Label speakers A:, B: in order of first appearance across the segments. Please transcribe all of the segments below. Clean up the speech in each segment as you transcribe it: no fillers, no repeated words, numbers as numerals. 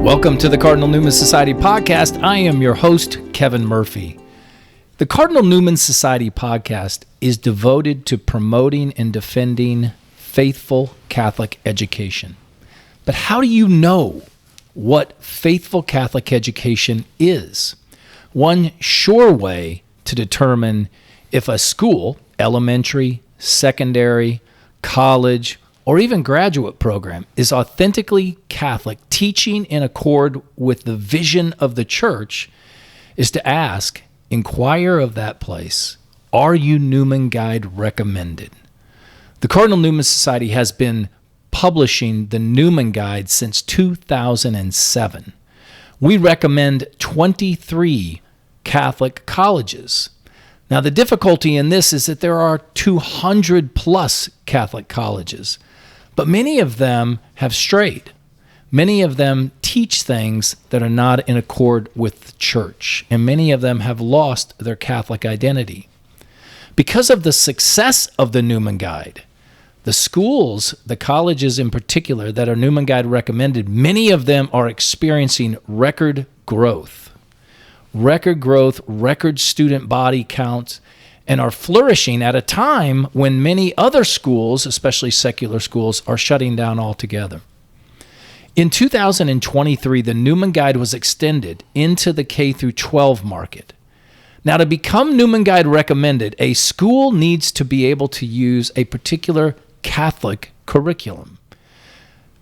A: Welcome to the Cardinal Newman Society podcast. I am your host, Kevin Murphy. The Cardinal Newman Society podcast is devoted to promoting and defending faithful Catholic education. But how do you know what faithful Catholic education is? One sure way to determine if a school, elementary, secondary, college, or even graduate program is authentically Catholic, teaching in accord with the vision of the church, is to ask, inquire of that place, are you Newman Guide recommended? The Cardinal Newman Society has been publishing the Newman Guide since 2007. We recommend 23 Catholic colleges. Now, the difficulty in this is that there are 200 plus Catholic colleges, but many of them have strayed. Many of them teach things that are not in accord with the church, and many of them have lost their Catholic identity. Because of the success of the Newman Guide, the schools, the colleges in particular that are Newman Guide recommended, many of them are experiencing record growth, record student body counts, and are flourishing at a time when many other schools, especially secular schools, are shutting down altogether. In 2023, the Newman Guide was extended into the K through 12 market. Now, to become Newman Guide recommended, a school needs to be able to use a particular Catholic curriculum.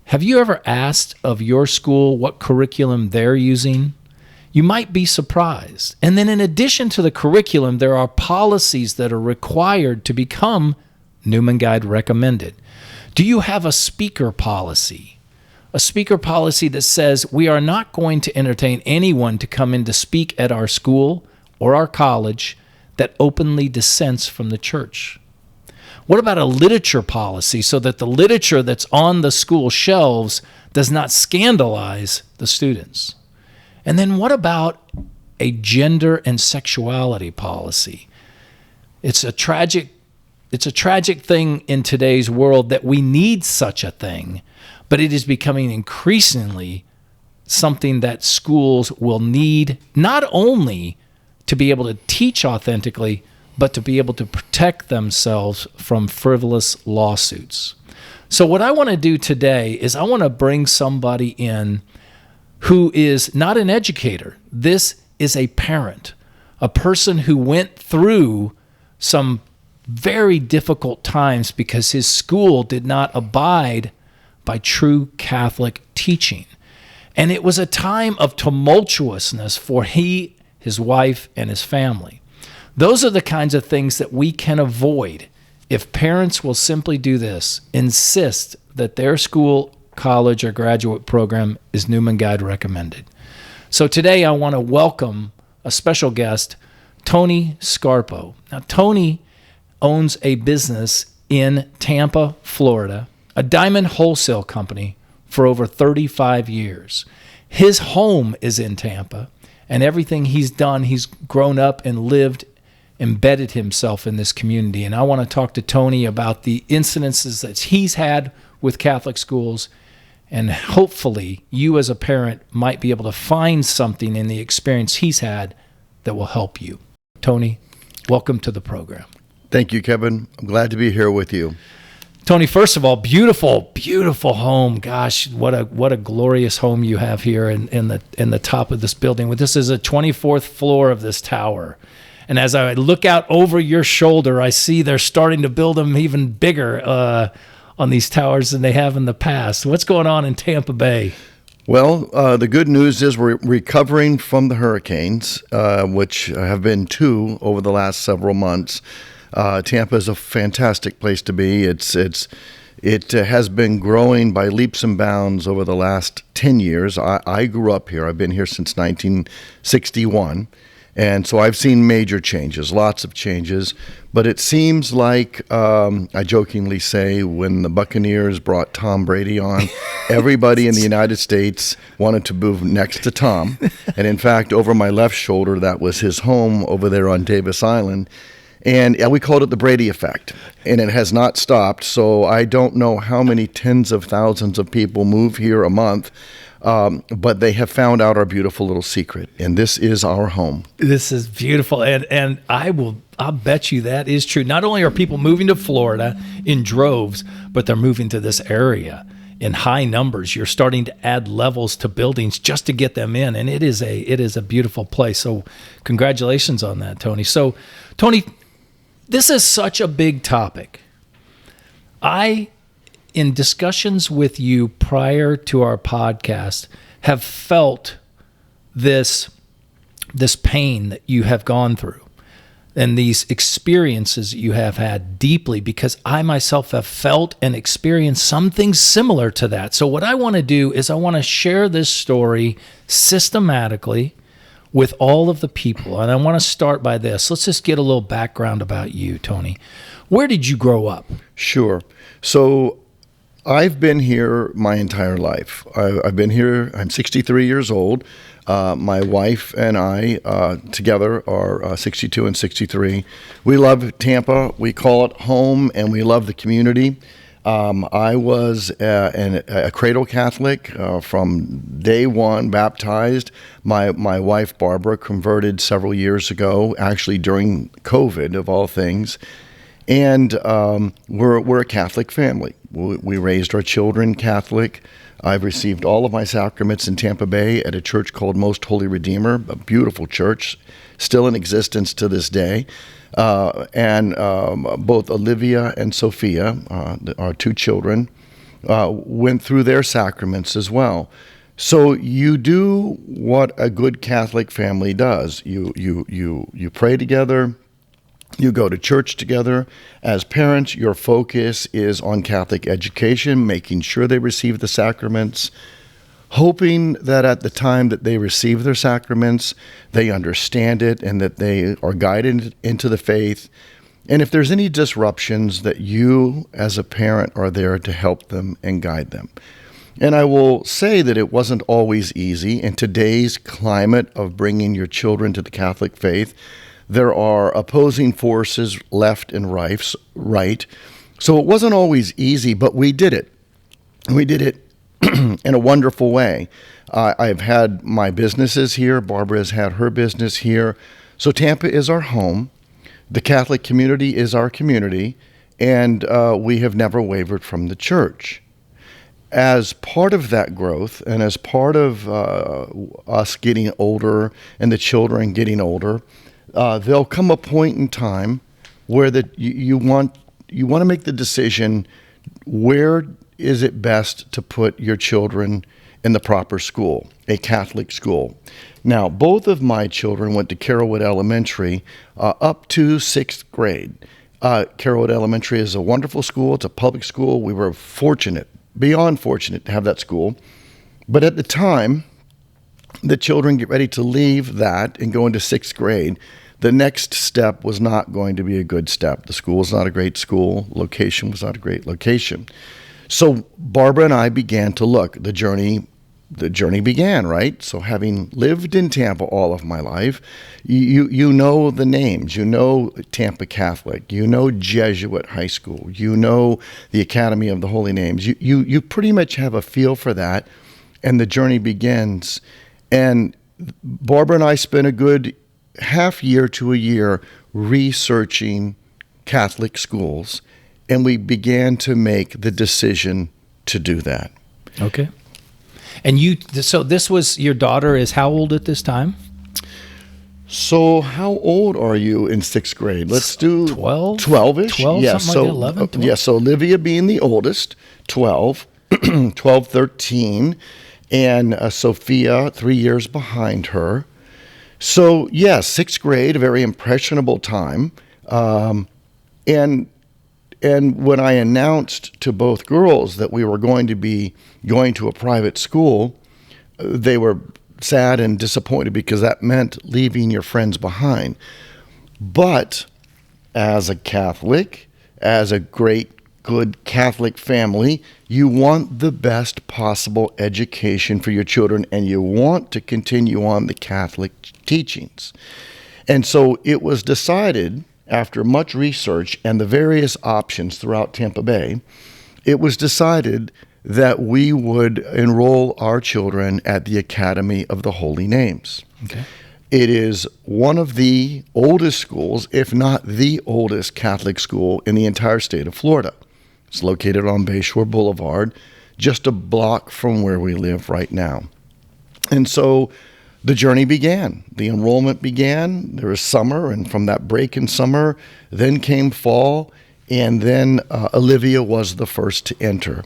A: Have you ever asked of your school what curriculum they're using? You might be surprised. And then in addition to the curriculum, there are policies that are required to become Newman Guide recommended. Do you have a speaker policy? A speaker policy that says we are not going to entertain anyone to come in to speak at our school or our college that openly dissents from the church? What about a literature policy so that the literature that's on the school shelves does not scandalize the students? And then what about a gender and sexuality policy? It's a tragic thing in today's world that we need such a thing, but it is becoming increasingly something that schools will need, not only to be able to teach authentically, but to be able to protect themselves from frivolous lawsuits. So what I want to do today is I want to bring somebody in who is not an educator. This is a parent, a person who went through some very difficult times because his school did not abide by true Catholic teaching. And it was a time of tumultuousness for he, his wife, and his family. Those are the kinds of things that we can avoid if parents will simply do this: insist that their school, college, or graduate program is Newman Guide recommended. So today I want to welcome a special guest, Tony Scarpo. Now, Tony owns a business in Tampa, Florida, a diamond wholesale company for over 35 years. His home is in Tampa, and everything he's done, he's grown up and lived, embedded himself in this community. And I want to talk to Tony about the incidences that he's had with Catholic schools, and hopefully you as a parent might be able to find something in the experience he's had that will help you. Tony, welcome to the program.
B: Thank you, Kevin. I'm glad to be here with you.
A: Tony, first of all, beautiful home. Gosh, what a glorious home you have here in the top of this building. This is a 24th floor of this tower. And as I look out over your shoulder, I see they're starting to build them even bigger on these towers than they have in the past. What's going on in Tampa Bay?
B: Well, the good news is we're recovering from the hurricanes, which have been 2 over the last several months. Tampa is a fantastic place to be. It has been growing by leaps and bounds over the last 10 years. I grew up here. I've been here since 1961. And so I've seen major changes, lots of changes, but it seems like, I jokingly say, when the Buccaneers brought Tom Brady on, everybody in the United States wanted to move next to Tom. And in fact, over my left shoulder, that was his home over there on Davis Island. And we called it the Brady effect, and it has not stopped. So I don't know how many tens of thousands of people move here a month. But they have found out our beautiful little secret, and this is our home.
A: This is beautiful, and I'll bet you that is true. Not only are people moving to Florida in droves, but they're moving to this area in high numbers. You're starting to add levels to buildings just to get them in, and it is a beautiful place. So congratulations on that, Tony. So Tony, this is such a big topic. In discussions with you prior to our podcast, have felt this pain that you have gone through and these experiences that you have had deeply, because I myself have felt and experienced something similar to that. So what I want to do is I want to share this story systematically with all of the people. And I want to start by this. Let's just get a little background about you, Tony. Where did you grow up?
B: Sure. So I've been here my entire life. I've been here. I'm 63 years old. My wife and I together are 62 and 63. We love Tampa. We call it home, and we love the community. I was a cradle Catholic from day one, baptized. My wife, Barbara, converted several years ago, actually during COVID, of all things. And we're a Catholic family. We raised our children Catholic. I've received all of my sacraments in Tampa Bay at a church called Most Holy Redeemer, a beautiful church, still in existence to this day. And both Olivia and Sophia, our two children, went through their sacraments as well. So you do what a good Catholic family does. You pray together. You go to church together. As parents, your focus is on Catholic education, making sure they receive the sacraments, hoping that at the time that they receive their sacraments, they understand it and that they are guided into the faith. And if there's any disruptions, that you as a parent are there to help them and guide them. And I will say that it wasn't always easy. In today's climate of bringing your children to the Catholic faith, there are opposing forces left and right. So it wasn't always easy, but we did it. We did it in a wonderful way. I've had my businesses here. Barbara has had her business here. So Tampa is our home. The Catholic community is our community, and we have never wavered from the church. As part of that growth, and as part of us getting older and the children getting older, there'll come a point in time where you want to make the decision, where is it best to put your children in the proper school, a Catholic school. Now, both of my children went to Carrollwood Elementary up to 6th grade. Carrollwood Elementary is a wonderful school. It's a public school. We were fortunate, beyond fortunate, to have that school. But at the time, the children get ready to leave that and go into 6th grade. The next step was not going to be a good step. The school was not a great school. Location was not a great location. So Barbara and I began to look. The journey began, right? So having lived in Tampa all of my life, you know the names. You know Tampa Catholic. You know Jesuit High School. You know the Academy of the Holy Names. You pretty much have a feel for that, and the journey begins. And Barbara and I spent a good half year to a year researching Catholic schools, and we began to make the decision to do that.
A: Okay. And so this was, your daughter is how old at this time?
B: So how old are you in 6th grade? Let's do
A: 12?
B: 12-ish?
A: 12,
B: yeah,
A: something like that, 11, 12?
B: Yeah, so Olivia being the oldest, 12, 13, and Sophia 3 years behind her. So, yes, 6th grade, a very impressionable time. And when I announced to both girls that we were going to be going to a private school, they were sad and disappointed because that meant leaving your friends behind. But as a Catholic, as a great, good Catholic family, you want the best possible education for your children, and you want to continue on the Catholic teachings. And so it was decided, after much research and the various options throughout Tampa Bay, it was decided that we would enroll our children at the Academy of the Holy Names.
A: Okay.
B: It is one of the oldest schools, if not the oldest Catholic school in the entire state of Florida. It's located on Bayshore Boulevard, just a block from where we live right now. And so the journey began. The enrollment began. There was summer, and from that break in summer, then came fall, and then Olivia was the first to enter.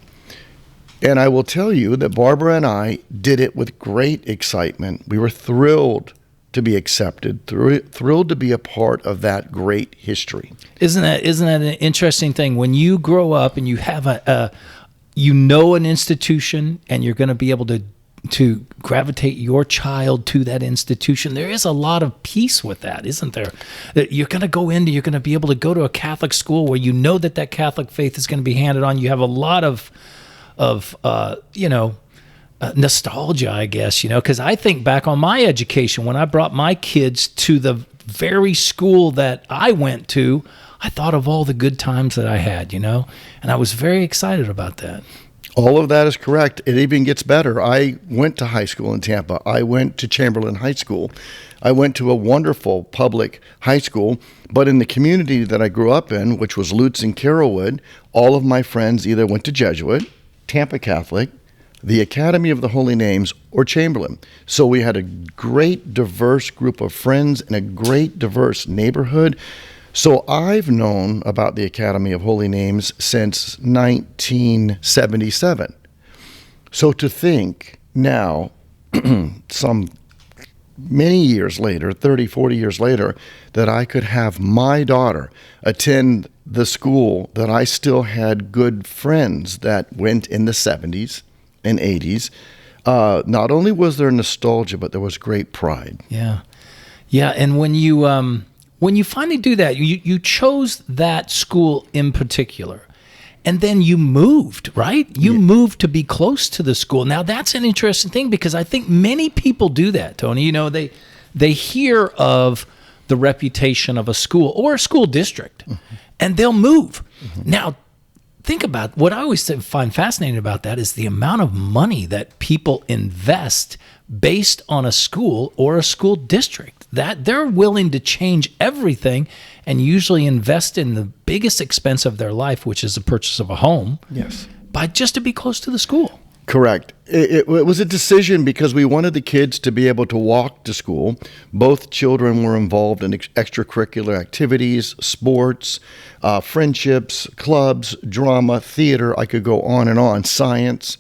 B: And I will tell you that Barbara and I did it with great excitement. We were thrilled to be accepted, thrilled to be a part of that great history.
A: Isn't that an interesting thing? When you grow up and you have an institution, and you're going to be able to gravitate your child to that institution, there is a lot of peace with that, isn't there? That you're going to be able to go to a Catholic school where you know that Catholic faith is going to be handed on. You have a lot of nostalgia, I guess, because I think back on my education when I brought my kids to the very school that I went to. I thought of all the good times that I had, and I was very excited about that.
B: All of that is correct. It even gets better. I went to high school in Tampa. I went to Chamberlain High School. I went to a wonderful public high school, but in the community that I grew up in, which was Lutz and Carrollwood, all of my friends either went to Jesuit, Tampa Catholic, the Academy of the Holy Names, or Chamberlain. So we had a great diverse group of friends and a great diverse neighborhood. So I've known about the Academy of Holy Names since 1977. So to think now, some many years later, 30, 40 years later, that I could have my daughter attend the school that I still had good friends that went in the 70s and 80s, not only was there nostalgia, but there was great pride.
A: Yeah. Yeah, and when you finally do that, you chose that school in particular, and then you moved, right? You moved to be close to the school. Now, that's an interesting thing, because I think many people do that, Tony. They hear of the reputation of a school or a school district, and they'll move. Now, think about what I always find fascinating about that is the amount of money that people invest based on a school or a school district, that they're willing to change everything and usually invest in the biggest expense of their life, which is the purchase of a home.
B: Yes.
A: Just to be close to the school.
B: Correct. It was a decision because we wanted the kids to be able to walk to school. Both children were involved in extracurricular activities, sports, friendships, clubs, drama, theater. I could go on, science,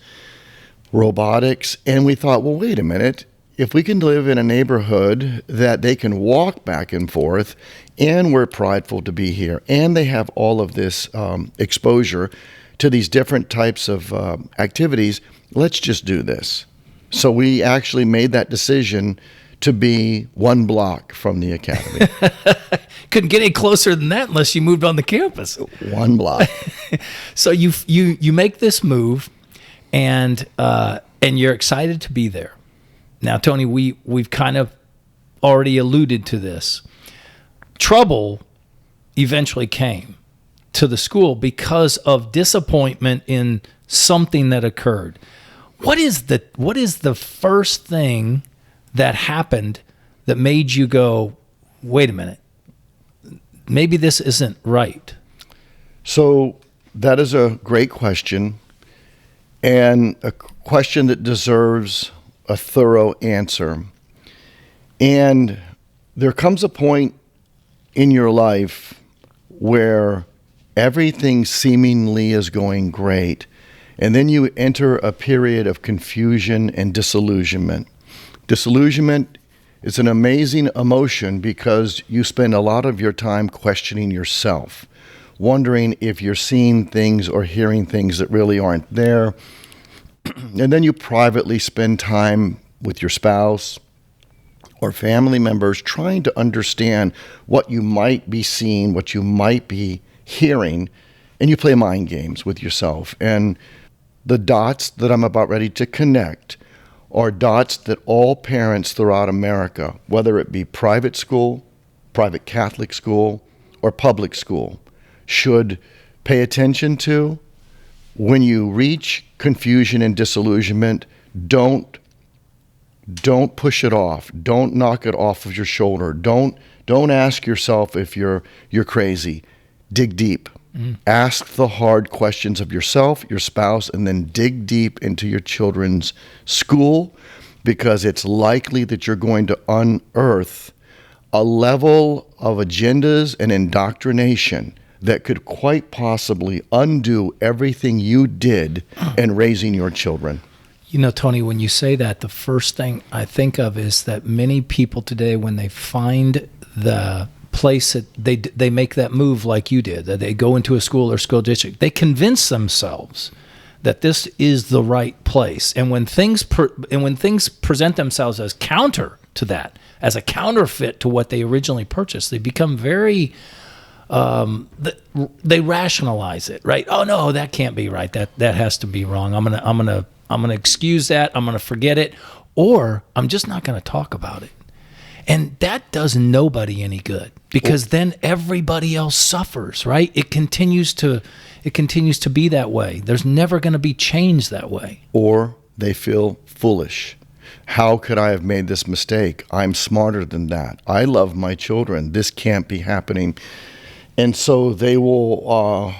B: robotics. And we thought, well, wait a minute. If we can live in a neighborhood that they can walk back and forth, and we're prideful to be here, and they have all of this exposure to these different types of activities, let's just do this. So we actually made that decision to be one block from the academy.
A: Couldn't get any closer than that unless you moved on the campus.
B: One block.
A: So you make this move, and you're excited to be there. Now, Tony, we've kind of already alluded to this. Trouble eventually came to the school because of disappointment in something that occurred. What is the first thing that happened that made you go, wait a minute, maybe this isn't right?
B: So that is a great question, and a question that deserves a thorough answer. And there comes a point in your life where everything seemingly is going great, and then you enter a period of confusion and disillusionment. Disillusionment is an amazing emotion because you spend a lot of your time questioning yourself, wondering if you're seeing things or hearing things that really aren't there. And then you privately spend time with your spouse or family members trying to understand what you might be seeing, what you might be hearing, and you play mind games with yourself. And the dots that I'm about ready to connect are dots that all parents throughout America, whether it be private school, private Catholic school, or public school, should pay attention to, when you reach confusion and disillusionment, don't push it off. Don't knock it off of your shoulder. Don't ask yourself if you're crazy. Dig deep. Ask the hard questions of yourself, your spouse, and then dig deep into your children's school, because it's likely that you're going to unearth a level of agendas and indoctrination that could quite possibly undo everything you did in raising your children.
A: You know, Tony, when you say that, the first thing I think of is that many people today, when they find the place that they make that move like you did, that they go into a school or school district, they convince themselves that this is the right place. And when things present themselves as counter to that, as a counterfeit to what they originally purchased, they become very they rationalize it, right? Oh no, that can't be right. That has to be wrong. I'm gonna excuse that. I'm gonna forget it, or I'm just not gonna talk about it. And that does nobody any good, because then everybody else suffers, right? It continues to be that way. There's never going to be change that way.
B: Or they feel foolish. How could I have made this mistake? I'm smarter than that. I love my children. This can't be happening. And so they will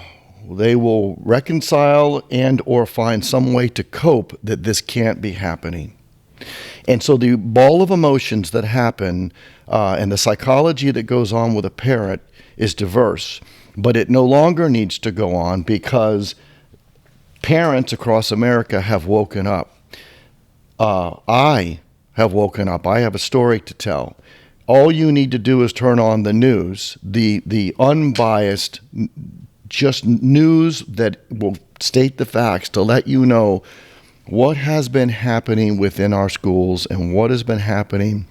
B: reconcile and or find some way to cope that this can't be happening. And so the ball of emotions that happen and the psychology that goes on with a parent is diverse, but it no longer needs to go on, because parents across America have woken up. I have woken up. I have a story to tell. All you need to do is turn on the news, the unbiased, just news that will state the facts, to let you know what has been happening within our schools and what has been happening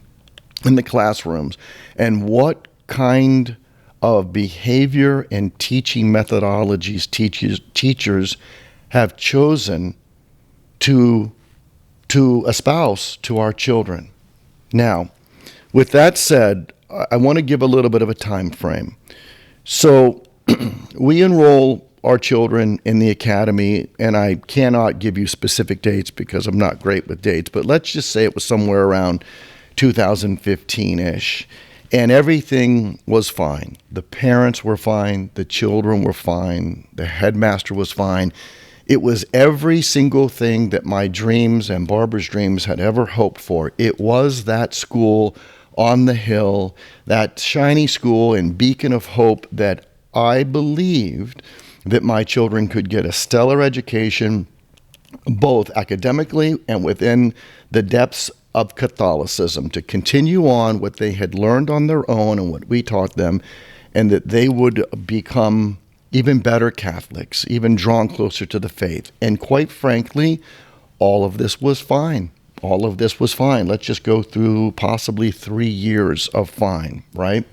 B: in the classrooms, and what kind of behavior and teaching methodologies teachers have chosen to espouse to our children. Now, with that said, I want to give a little bit of a time frame. So we enroll our children in the academy, and I cannot give you specific dates because I'm not great with dates, but let's just say it was somewhere around 2015-ish, and everything was fine. The parents were fine, the children were fine, the headmaster was fine. It was every single thing that my dreams and Barbara's dreams had ever hoped for. It was that school on the hill, that shiny school and beacon of hope that I believed that my children could get a stellar education, both academically and within the depths of Catholicism, to continue on what they had learned on their own and what we taught them, and that they would become even better Catholics, even drawn closer to the faith. And quite frankly, all of this was fine. All of this was fine. Let's just go through possibly 3 years of fine, right?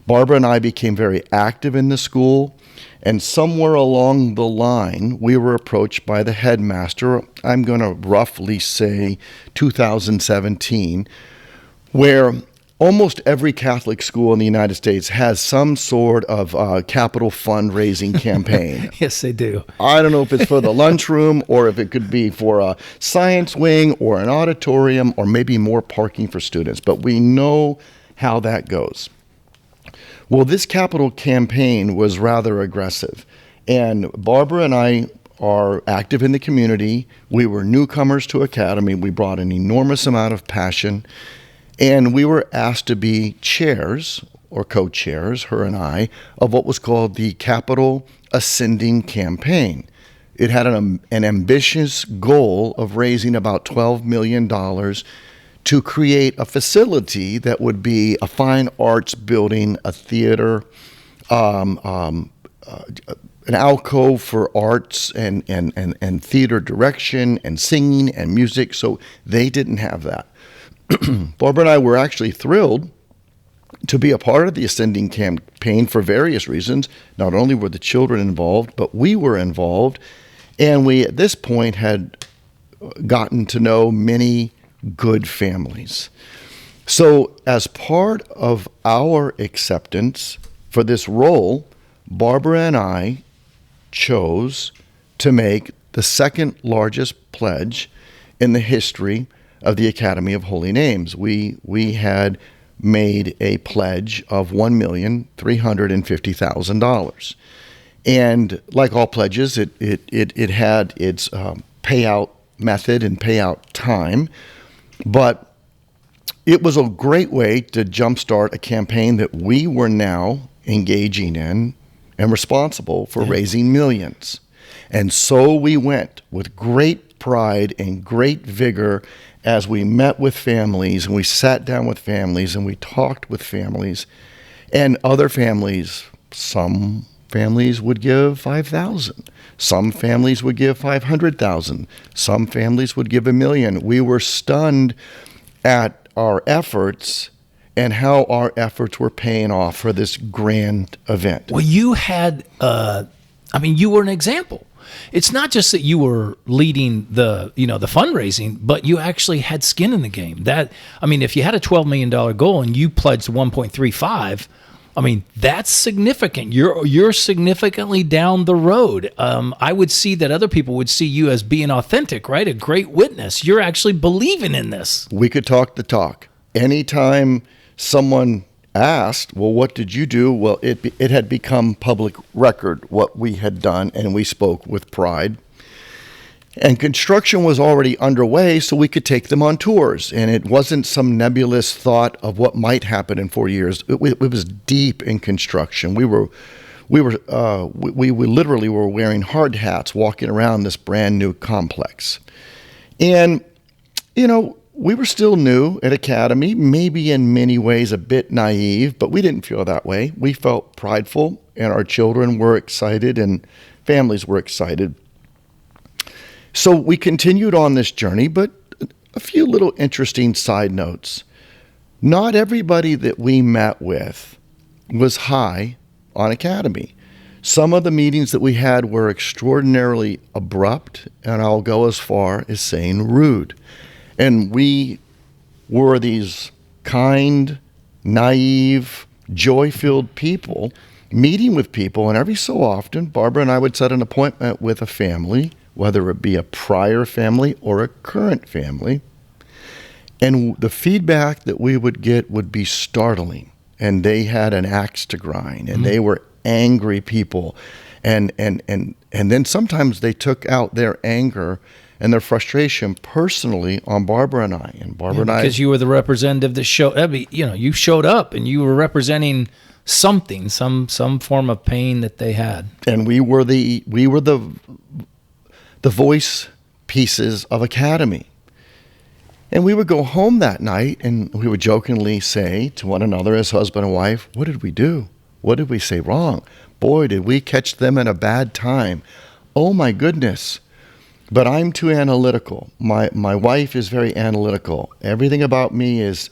B: Barbara and I became very active in the school, and somewhere along the line, we were approached by the headmaster, I'm going to roughly say 2017, where almost every Catholic school in the United States has some sort of capital fundraising campaign.
A: Yes, they do.
B: I don't know if it's for the lunchroom, or if it could be for a science wing or an auditorium, or maybe more parking for students, but we know how that goes. Well, this capital campaign was rather aggressive, and Barbara and I are active in the community. We were newcomers to Academy. We brought an enormous amount of passion, and we were asked to be chairs or co-chairs, her and I, of what was called the Capital Ascending Campaign. It had an ambitious goal of raising about $12 million to create a facility that would be a fine arts building, a theater, an alcove for arts and theater direction and singing and music. So they didn't have that. Barbara and I were actually thrilled to be a part of the Ascending campaign for various reasons. Not only were the children involved, but we were involved. And we, at this point, had gotten to know many good families. So as part of our acceptance for this role, Barbara and I chose to make the second largest pledge in the history of the Academy of Holy Names. We had made a pledge of $1,350,000. And like all pledges, it had its payout method and payout time, but it was a great way to jumpstart a campaign that we were now engaging in and responsible for raising millions. And so we went with great pride and great vigor as we met with families and we sat down with families and we talked with families and other families. Some families would give $5,000. Some families would give $500,000. Some families would give $1 million. We were stunned at our efforts and how our efforts were paying off for this grand event.
A: Well, you had, you were an example. It's not just that you were leading the fundraising, but you actually had skin in the game. If you had a $12 million goal and you pledged 1.35, that's significant. You're significantly down the road. I would see that other people would see you as being authentic, right? A great witness. You're actually believing in this.
B: We could talk the talk. Anytime someone asked, well, what did you do? Well, it had become public record what we had done, and we spoke with pride. And construction was already underway, so we could take them on tours. And it wasn't some nebulous thought of what might happen in 4 years. It was deep in construction. We literally were wearing hard hats, walking around this brand new complex. And, we were still new at Academy, maybe in many ways a bit naive, but we didn't feel that way. We felt prideful, and our children were excited, and families were excited. So we continued on this journey, but a few little interesting side notes. Not everybody that we met with was high on Academy. Some of the meetings that we had were extraordinarily abrupt, and I'll go as far as saying rude. And we were these kind, naive, joy-filled people meeting with people, and every so often, Barbara and I would set an appointment with a family, whether it be a prior family or a current family, and the feedback that we would get would be startling. And they had an axe to grind, and they were angry people, and then sometimes they took out their anger and their frustration personally on Barbara and I. And Barbara and I,
A: because you were the representative that showed. You showed up, and you were representing something, some form of pain that they had.
B: And we were the voice pieces of Academy. And we would go home that night, and we would jokingly say to one another as husband and wife, what did we do? What did we say wrong? Boy, did we catch them in a bad time. Oh my goodness. But I'm too analytical. My wife is very analytical. Everything about me is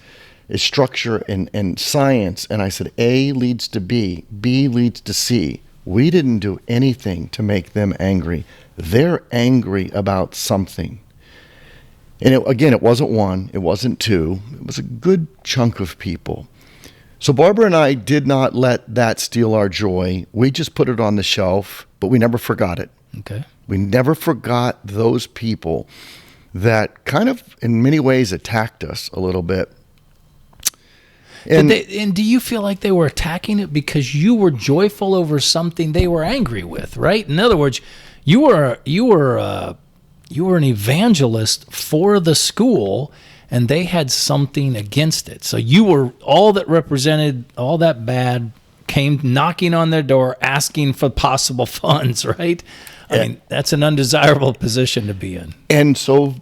B: structure and science. And I said, A leads to B, B leads to C. We didn't do anything to make them angry. They're angry about something. And it wasn't one, it wasn't two. It was a good chunk of people. So Barbara and I did not let that steal our joy. We just put it on the shelf, but we never forgot it.
A: Okay.
B: We never forgot those people that kind of, in many ways, attacked us a little bit.
A: And do you feel like they were attacking it because you were joyful over something they were angry with, right? In other words, you were an evangelist for the school, and they had something against it. So you were all that represented all that bad, came knocking on their door, asking for possible funds, right? That's an undesirable position to be in.
B: And so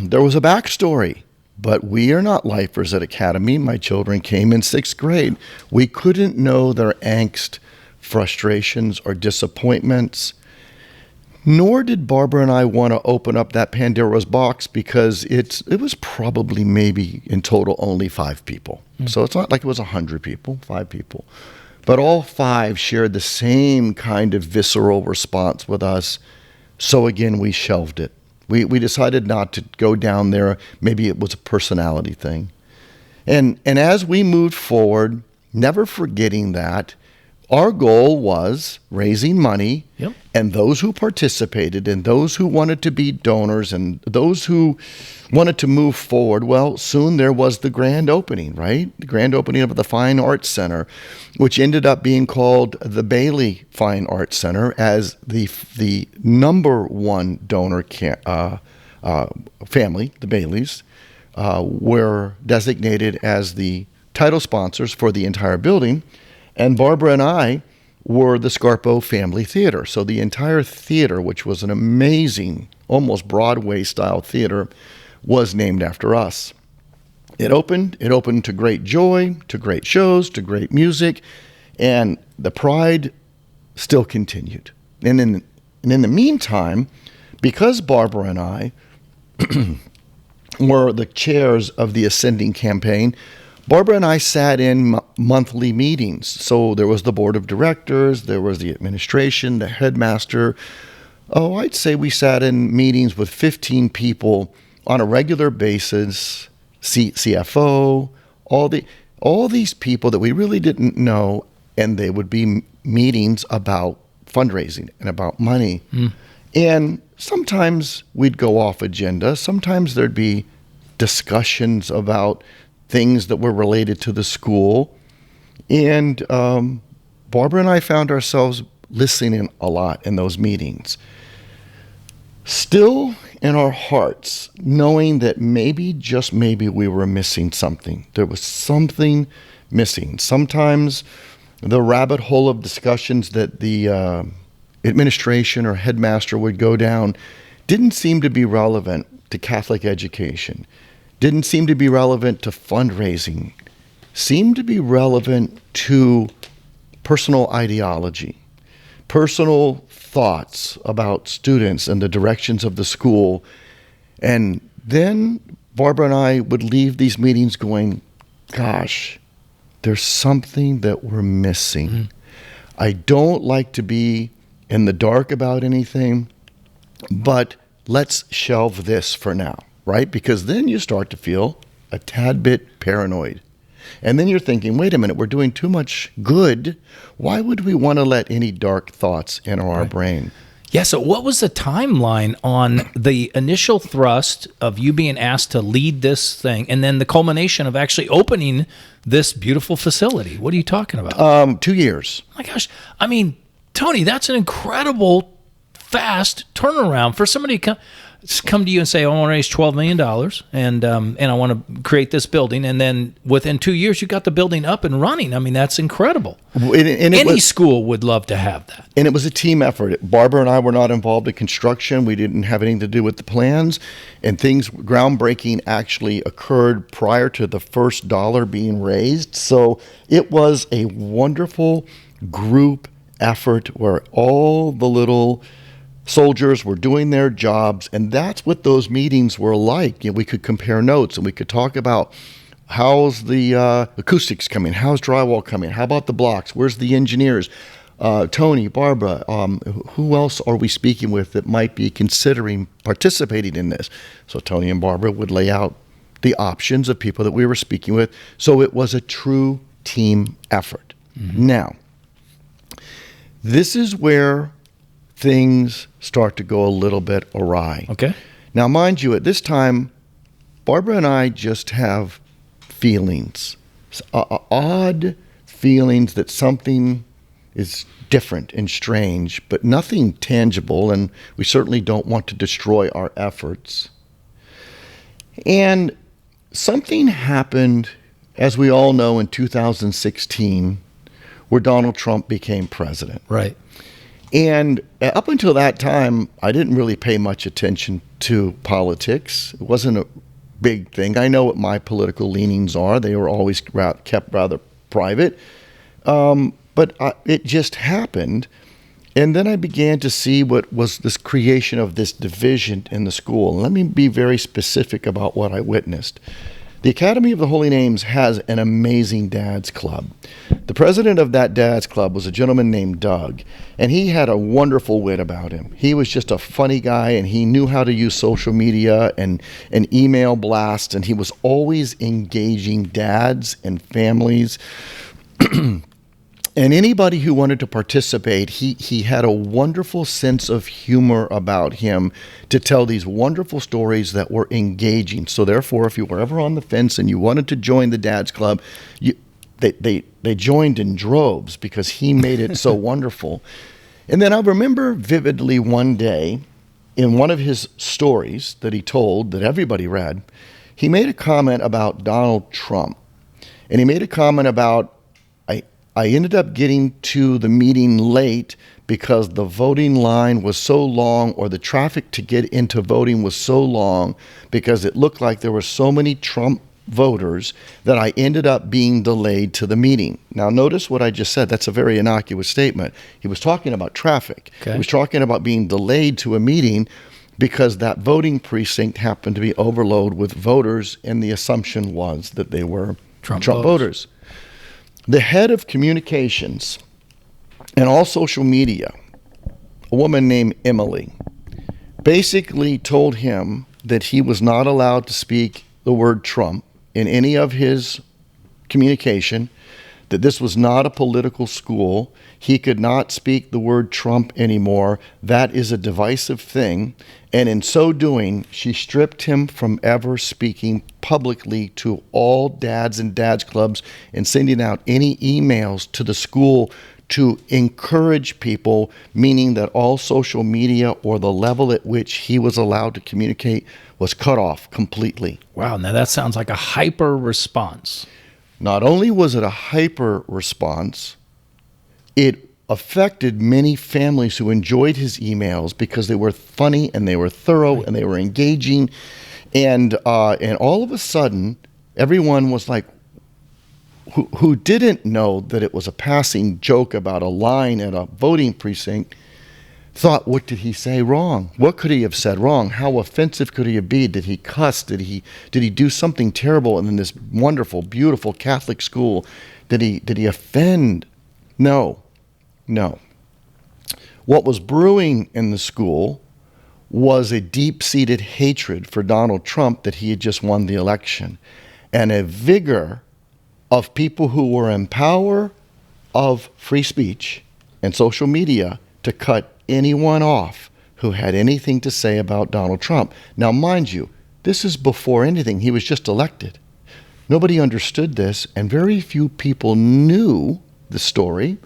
B: there was a backstory. But we are not lifers at Academy. My children came in 6th grade. We couldn't know their angst, frustrations, or disappointments. Nor did Barbara and I want to open up that Pandora's box because it was probably maybe in total only 5 people. So it's not like it was 100 people, 5 people. But all 5 shared the same kind of visceral response with us. So again, we shelved it. We decided not to go down there. Maybe it was a personality thing. And as we moved forward, never forgetting that, Our goal was raising money,
A: Yep.
B: and those who participated and those who wanted to be donors and those who wanted to move forward. Well, soon there was the grand opening, right? The grand opening of the Fine Arts Center, which ended up being called the Bailey Fine Arts Center, as the number one donor family, the Baileys, were designated as the title sponsors for the entire building. And Barbara and I were the Scarpo Family Theater. So the entire theater, which was an amazing, almost Broadway-style theater, was named after us. It opened to great joy, to great shows, to great music, and the pride still continued. And in the meantime, because Barbara and I were the chairs of the Ascending campaign, Barbara and I sat in monthly meetings. So there was the board of directors, there was the administration, the headmaster. Oh, I'd say we sat in meetings with 15 people on a regular basis, CFO, all these people that we really didn't know, and they would be meetings about fundraising and about money. And sometimes we'd go off agenda. Sometimes there'd be discussions about things that were related to the school. And Barbara and I found ourselves listening a lot in those meetings. Still in our hearts, knowing that maybe, just maybe, we were missing something. There was something missing. Sometimes the rabbit hole of discussions that the administration or headmaster would go down didn't seem to be relevant to Catholic education, didn't seem to be relevant to fundraising, seemed to be relevant to personal ideology, personal thoughts about students and the directions of the school. And then Barbara and I would leave these meetings going, gosh, there's something that we're missing. I don't like to be in the dark about anything, but let's shelve this for now, right? Because then you start to feel a tad bit paranoid. And then you're thinking, wait a minute, we're doing too much good. Why would we want to let any dark thoughts enter our brain?
A: Yeah, so what was the timeline on the initial thrust of you being asked to lead this thing and then the culmination of actually opening this beautiful facility? What are you talking about?
B: 2 years.
A: Oh my gosh. I mean, Tony, that's an incredible fast turnaround for somebody to come to you and say, I want to raise $12 million and I want to create this building. And then within 2 years, you got the building up and running. I mean, that's incredible. Any school would love to have that.
B: And it was a team effort. Barbara and I were not involved in construction. We didn't have anything to do with the plans. And groundbreaking actually occurred prior to the first dollar being raised. So it was a wonderful group effort where all the little soldiers were doing their jobs, and that's what those meetings were like. We could compare notes, and we could talk about how's the acoustics coming, how's drywall coming, how about the blocks, where's the engineers, Tony, Barbara, who else are we speaking with that might be considering participating in this? So Tony and Barbara would lay out the options of people that we were speaking with. So it was a true team effort. Now, this is where things start to go a little bit awry.
A: Okay.
B: Now, mind you, at this time, Barbara and I just have feelings, odd feelings that something is different and strange, but nothing tangible, and we certainly don't want to destroy our efforts. And something happened, as we all know, in 2016, where Donald Trump became president.
A: Right.
B: And up until that time, I didn't really pay much attention to politics. It wasn't a big thing. I know what my political leanings are. They were always kept rather private. But it just happened. And then I began to see what was this creation of this division in the school. And let me be very specific about what I witnessed. The Academy of the Holy Names has an amazing dads club. The president of that dads club was a gentleman named Doug, and he had a wonderful wit about him. He was just a funny guy, and he knew how to use social media and email blasts, and he was always engaging dads and families. And anybody who wanted to participate, he had a wonderful sense of humor about him to tell these wonderful stories that were engaging. So therefore, if you were ever on the fence and you wanted to join the Dad's Club, they joined in droves because he made it so wonderful. And then I remember vividly one day in one of his stories that he told that everybody read, he made a comment about Donald Trump. And he made a comment about, I ended up getting to the meeting late because the voting line was so long, or the traffic to get into voting was so long because it looked like there were so many Trump voters that I ended up being delayed to the meeting. Now, notice what I just said. That's a very innocuous statement. He was talking about traffic.
A: Okay.
B: He was talking about being delayed to a meeting because that voting precinct happened to be overloaded with voters, and the assumption was that they were Trump voters. The head of communications and all social media, a woman named Emily, basically told him that he was not allowed to speak the word Trump in any of his communication, that this was not a political school. He could not speak the word Trump anymore. That is a divisive thing. And in so doing, she stripped him from ever speaking publicly to all dads and dads clubs and sending out any emails to the school to encourage people, meaning that all social media or the level at which he was allowed to communicate was cut off completely.
A: Wow, now that sounds like a hyper response.
B: Not only was it a hyper response, it affected many families who enjoyed his emails because they were funny and they were thorough and they were engaging. And all of a sudden, everyone was like, who didn't know that it was a passing joke about a line at a voting precinct, thought, what did he say wrong? What could he have said wrong? How offensive could he have been? Did he cuss? Did he do something terrible in this wonderful, beautiful Catholic school? Did he offend? No. What was brewing in the school was a deep-seated hatred for Donald Trump that he had just won the election, and a vigor of people who were in power of free speech and social media to cut anyone off who had anything to say about Donald Trump. Now, mind you, this is before anything. He was just elected. Nobody understood this, and very few people knew the story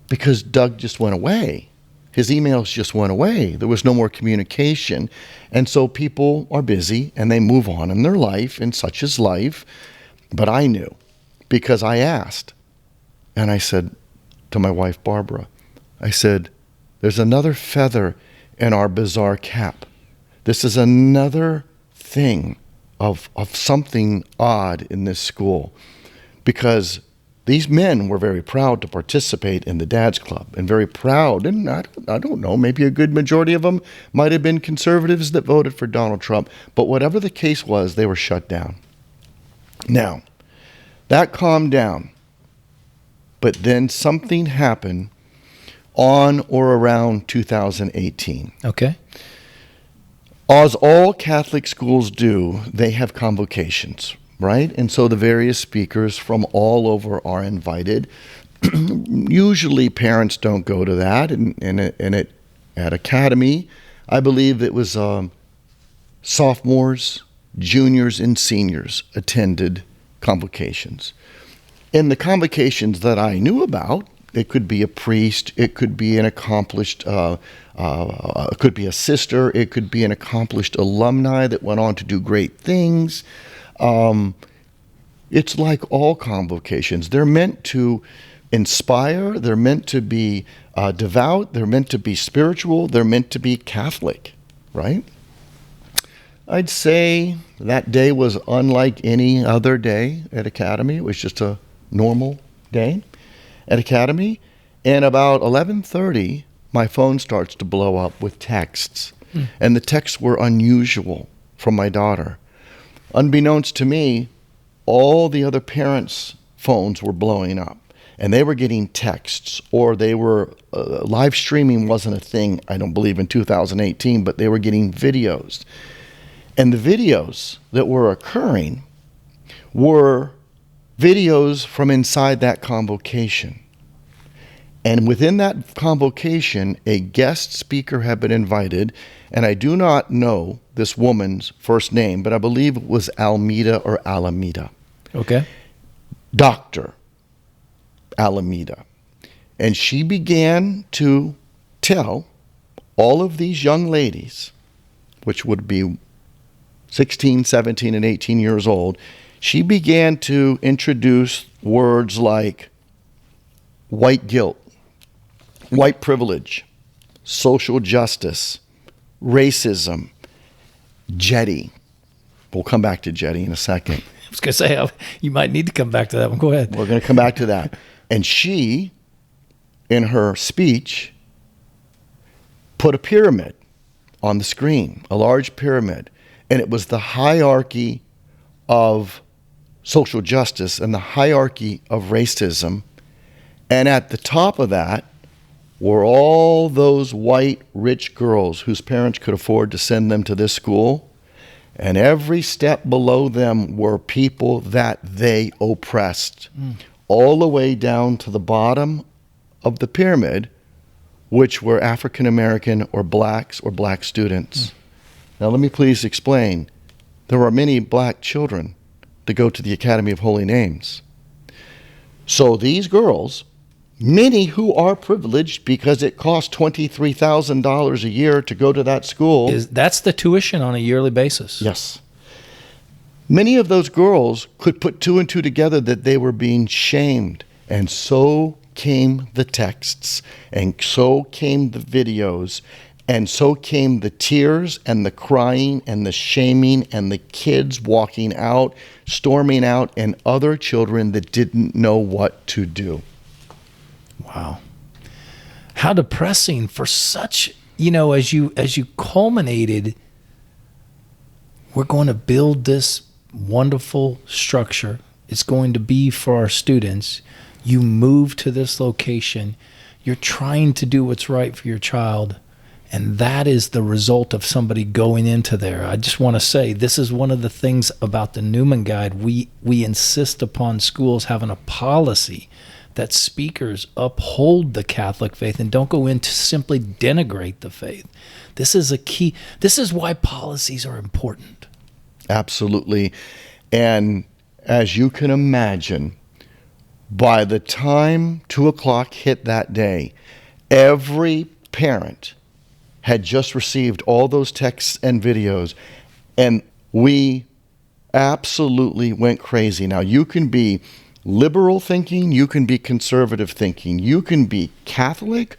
B: because Doug just went away. His emails just went away. There was no more communication. And so people are busy and they move on in their life, and such is life. But I knew because I asked. And I said to my wife, Barbara, I said, there's another feather in our bizarre cap. This is another thing of something odd in this school, because these men were very proud to participate in the Dad's Club, and very proud, and I don't know, maybe a good majority of them might have been conservatives that voted for Donald Trump, but whatever the case was, they were shut down. Now, that calmed down, but then something happened on or around 2018.
A: Okay.
B: As all Catholic schools do, they have convocations, right? And so the various speakers from all over are invited. Usually parents don't go to that. And at Academy, I believe it was sophomores, juniors, and seniors attended convocations. In the convocations that I knew about, it could be a priest, it could be an accomplished, it could be a sister, it could be an accomplished alumni that went on to do great things. It's like all convocations. They're meant to inspire, they're meant to be devout, they're meant to be spiritual, they're meant to be Catholic, right? I'd say that day was unlike any other day at Academy. It was just a normal day at Academy. And about 11:30, my phone starts to blow up with texts. And the texts were unusual from my daughter. Unbeknownst to me, all the other parents' phones were blowing up. And they were getting texts, or they were, live streaming wasn't a thing, I don't believe, in 2018, but they were getting videos. And the videos that were occurring were videos from inside that convocation. And within that convocation, a guest speaker had been invited, and I do not know this woman's first name, but I believe it was Almeida or Alameda.
A: Okay.
B: Dr. Alameda. And she began to tell all of these young ladies, which would be 16, 17, and 18 years old, she began to introduce words like white guilt, white privilege, social justice, racism, jetty. We'll come back to jetty in a second.
A: I was going to say, you might need to come back to that one. Go ahead.
B: We're going to come back to that. And she, in her speech, put a pyramid on the screen, a large pyramid. And it was the hierarchy of social justice and the hierarchy of racism. And at the top of that were all those white, rich girls whose parents could afford to send them to this school. And every step below them were people that they oppressed, all the way down to the bottom of the pyramid, which were African American or blacks or black students. Now, let me please explain. There are many black children that go to the Academy of Holy Names. So these girls, many who are privileged because it costs $23,000 a year to go to that school.
A: That's the tuition on a yearly basis.
B: Yes. Many of those girls could put two and two together that they were being shamed. And so came the texts, and so came the videos, and so came the tears and the crying and the shaming and the kids walking out, storming out, and other children that didn't know what to do.
A: Wow. How depressing for such, as you culminated, we're going to build this wonderful structure. It's going to be for our students. You move to this location. You're trying to do what's right for your child. And that is the result of somebody going into there. I just want to say, this is one of the things about the Newman Guide. We insist upon schools having a policy that speakers uphold the Catholic faith and don't go in to simply denigrate the faith. This is a key. This is why policies are important.
B: Absolutely. And as you can imagine, by the time 2 o'clock hit that day, every parent had just received all those texts and videos, and we absolutely went crazy. Now, you can be liberal thinking, you can be conservative thinking, you can be Catholic,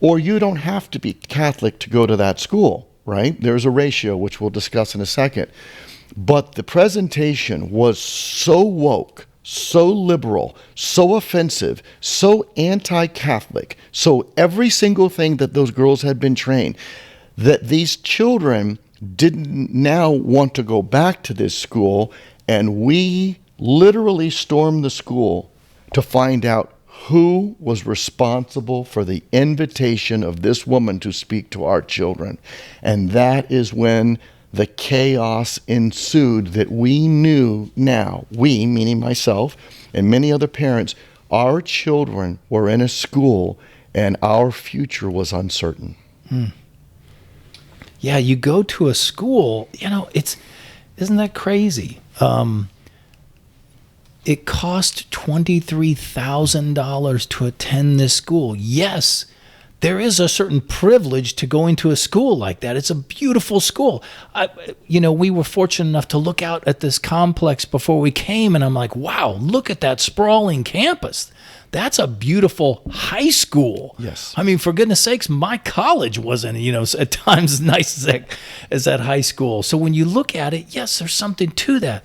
B: or you don't have to be Catholic to go to that school, right? There's a ratio, which we'll discuss in a second. But the presentation was so woke, so liberal, so offensive, so anti-Catholic, so every single thing that those girls had been trained, that these children didn't now want to go back to this school, and we literally stormed the school to find out who was responsible for the invitation of this woman to speak to our children. And that is when the chaos ensued that we knew now, we, meaning myself and many other parents, our children were in a school and our future was uncertain.
A: Yeah, you go to a school, isn't that crazy? It cost $23,000 to attend this school. Yes, there is a certain privilege to going to a school like that. It's a beautiful school. We were fortunate enough to look out at this complex before we came, and I'm like, wow, look at that sprawling campus. That's a beautiful high school.
B: Yes.
A: I mean, for goodness sakes, my college wasn't, at times as nice as that high school. So when you look at it, yes, there's something to that.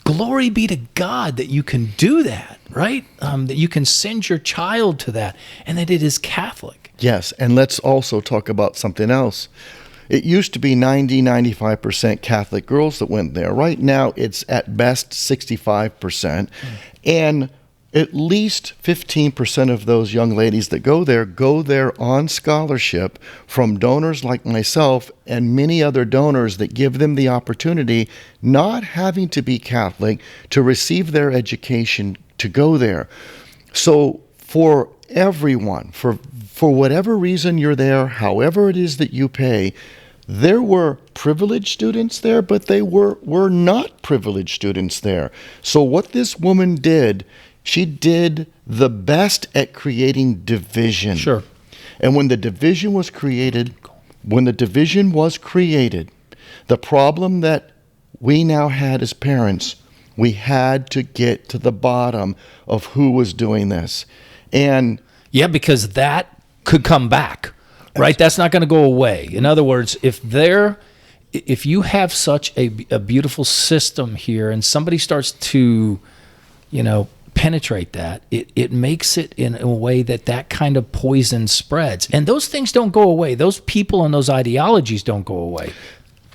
A: Glory be to God that you can do that, right? That you can send your child to that, and that it is Catholic.
B: Yes, and let's also talk about something else. It used to be 95% Catholic girls that went there. Right now, it's at best 65%. And at least 15% of those young ladies that go there on scholarship from donors like myself and many other donors that give them the opportunity, not having to be Catholic, to receive their education to go there. So for everyone, for whatever reason you're there, however it is that you pay, there were privileged students there, but they were not privileged students there. So what this woman did, she did the best at creating division.
A: Sure.
B: And when the division was created, the problem that we now had as parents, we had to get to the bottom of who was doing this. And
A: yeah, because that could come back, right? That's not going to go away. In other words, if you have such a beautiful system here and somebody starts to, penetrate that, it makes it in a way that kind of poison spreads. And those things don't go away. Those people and those ideologies don't go away.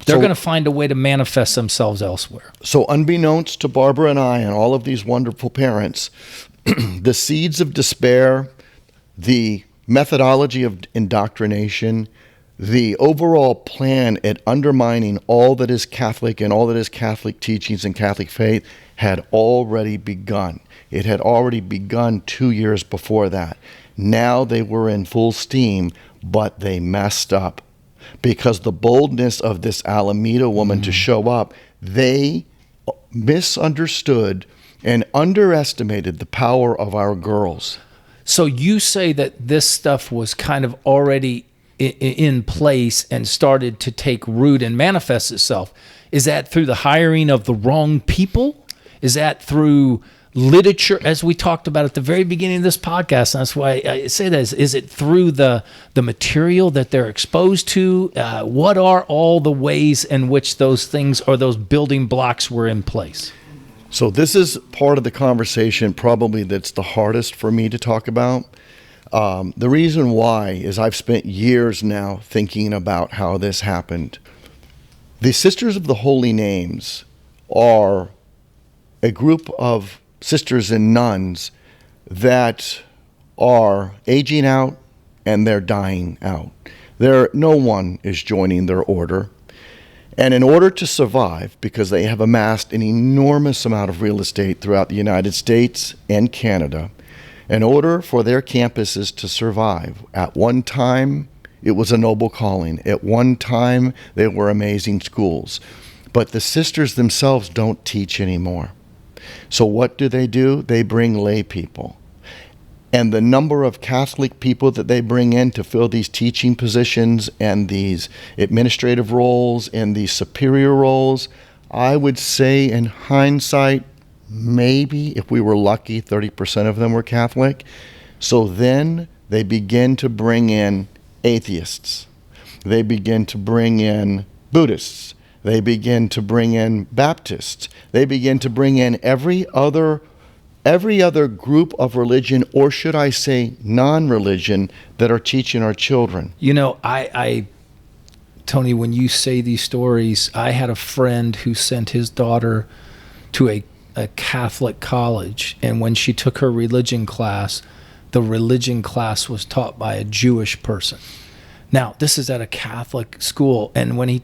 A: They're going to find a way to manifest themselves elsewhere.
B: So unbeknownst to Barbara and I and all of these wonderful parents, the seeds of despair, the methodology of indoctrination, the overall plan at undermining all that is Catholic and all that is Catholic teachings and Catholic faith had already begun. It had already begun 2 years before that. Now they were in full steam, but they messed up. Because the boldness of this Alameda woman to show up, they misunderstood and underestimated the power of our girls.
A: So you say that this stuff was kind of already in place and started to take root and manifest itself. Is that through the hiring of the wrong people? Is that through literature, as we talked about at the very beginning of this podcast? And that's why I say that. Is it through the material that they're exposed to? What are all the ways in which those things or those building blocks were in place?
B: So this is part of the conversation probably that's the hardest for me to talk about. The reason why is I've spent years now thinking about how this happened. The Sisters of the Holy Names are a group of sisters and nuns that are aging out and they're dying out. No one is joining their order. And in order to survive, because they have amassed an enormous amount of real estate throughout the United States and Canada, in order for their campuses to survive, at one time it was a noble calling. At one time they were amazing schools. But the sisters themselves don't teach anymore. So what do? They bring lay people. And the number of Catholic people that they bring in to fill these teaching positions and these administrative roles and these superior roles, I would say in hindsight, maybe if we were lucky, 30% of them were Catholic. So then they begin to bring in atheists. They begin to bring in Buddhists. They begin to bring in Baptists. They begin to bring in every other group of religion, or should I say non-religion, that are teaching our children.
A: I Tony, when you say these stories, I had a friend who sent his daughter to a Catholic college, and when she took her religion class, the religion class was taught by a Jewish person. Now, this is at a Catholic school, and when he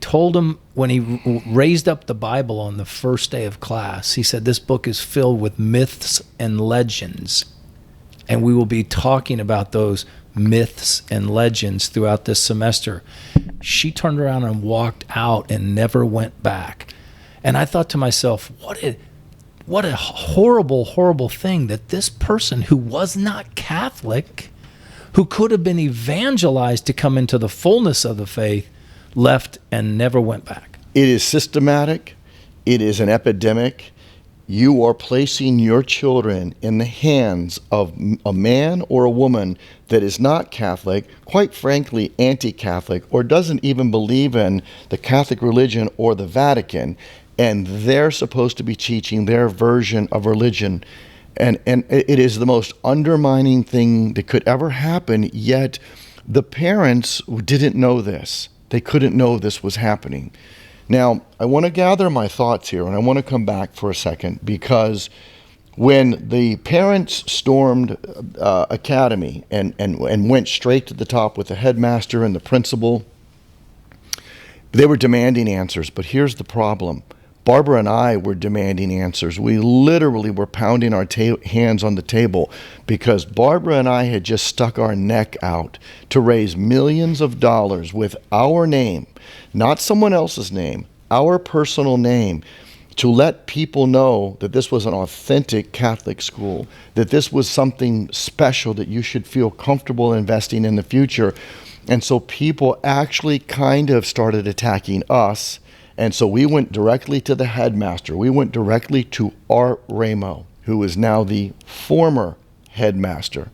A: raised up the Bible on the first day of class, he said, this book is filled with myths and legends, and we will be talking about those myths and legends throughout this semester. She turned around and walked out and never went back. And I thought to myself, what a horrible, horrible thing that this person who was not Catholic, who could have been evangelized to come into the fullness of the faith, left and never went back.
B: It is systematic. It is an epidemic. You are placing your children in the hands of a man or a woman that is not Catholic, quite frankly anti-Catholic, or doesn't even believe in the Catholic religion or the Vatican, and they're supposed to be teaching their version of religion. And it is the most undermining thing that could ever happen, yet the parents didn't know this. They couldn't know this was happening. Now, I want to gather my thoughts here, and I want to come back for a second, because when the parents stormed Academy and went straight to the top with the headmaster and the principal, they were demanding answers. But here's the problem. Barbara and I were demanding answers. We literally were pounding our hands on the table because Barbara and I had just stuck our neck out to raise millions of dollars with our name, not someone else's name, our personal name, to let people know that this was an authentic Catholic school, that this was something special that you should feel comfortable investing in the future. And so people actually kind of started attacking us. And so we went directly to the headmaster. We went directly to Art Ramo, who is now the former headmaster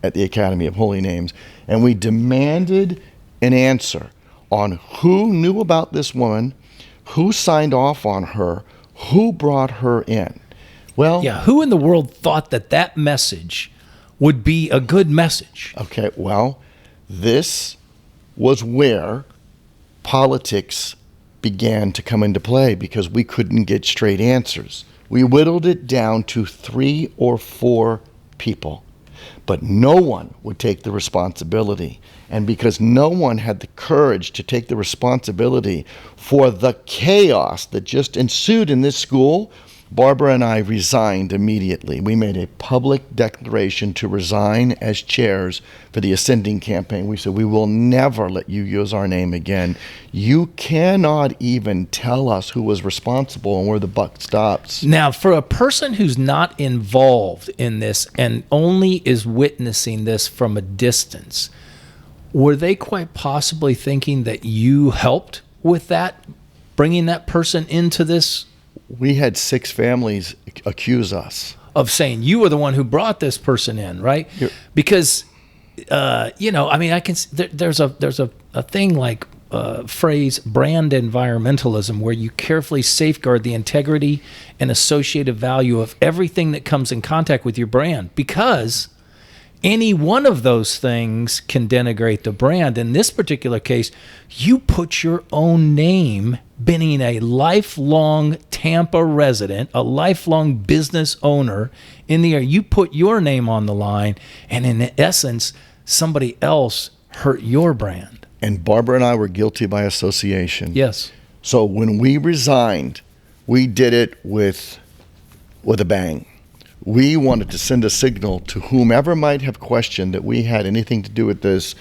B: at the Academy of Holy Names. And we demanded an answer on who knew about this woman, who signed off on her, who brought her in. Well,
A: yeah, who in the world thought that that message would be a good message?
B: Okay, well, this was where politics began to come into play because we couldn't get straight answers. We whittled it down to 3 or 4 people, but no one would take the responsibility. And because no one had the courage to take the responsibility for the chaos that just ensued in this school, Barbara and I resigned immediately. We made a public declaration to resign as chairs for the Ascending campaign. We said, we will never let you use our name again. You cannot even tell us who was responsible and where the buck stops.
A: Now, for a person who's not involved in this and only is witnessing this from a distance, were they quite possibly thinking that you helped with that, bringing that person into this?
B: We had 6 families accuse us
A: of saying you were the one who brought this person in, right? Because, I mean, I can. There's a thing like phrase brand environmentalism, where you carefully safeguard the integrity and associative value of everything that comes in contact with your brand, because any one of those things can denigrate the brand. In this particular case, you put your own name, being a lifelong Tampa resident, a lifelong business owner in the air. You put your name on the line, and in essence, somebody else hurt your brand.
B: And Barbara and I were guilty by association.
A: Yes.
B: So when we resigned, we did it with a bang. We wanted to send a signal to whomever might have questioned that we had anything to do with this,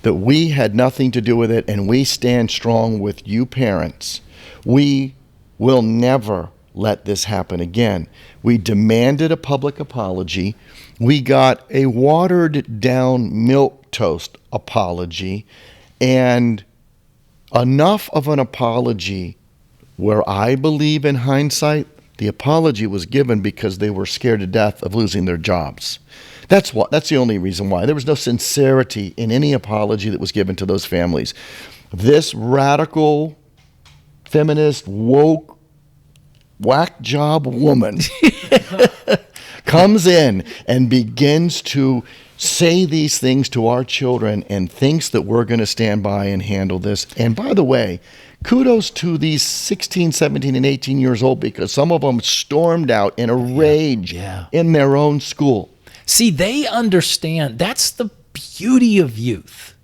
B: that we had nothing to do with it, and we stand strong with you parents. We will never let this happen again. We demanded a public apology. We got a watered-down milquetoast apology, and enough of an apology where I believe in hindsight, the apology was given because they were scared to death of losing their jobs. That's the only reason why. There was no sincerity in any apology that was given to those families. This radical, feminist, woke, whack job woman comes in and begins to say these things to our children and thinks that we're going to stand by and handle this. And by the way, kudos to these 16, 17, and 18 years old, because some of them stormed out in a rage in their own school.
A: See, they understand. That's the beauty of youth.